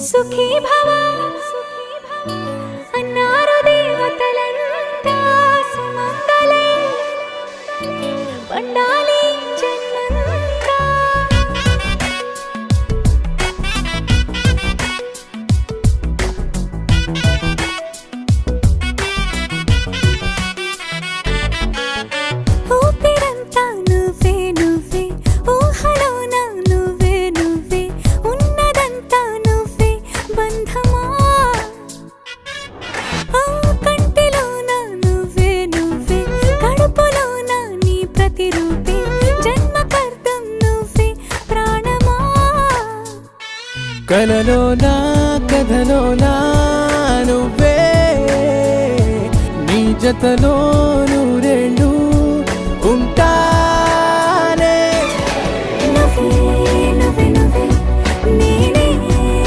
సుఖీ భవ అన్నారు దేవతలంతా సుమంగళే పండాలి జన్మంతా. ఊపిరంతా నువ్వే నువ్వే ఊహలోన నువ్వే నువ్వే ఉన్నదంతా నువ్వే బంధమా. కంటిలోన నువ్వే నువ్వే కడుపులోన నీ ప్రతిరూపే జన్మకర్తం నువ్వే ప్రాణమా. కలలోనా కథలోనా నువ్వే నీ జతలో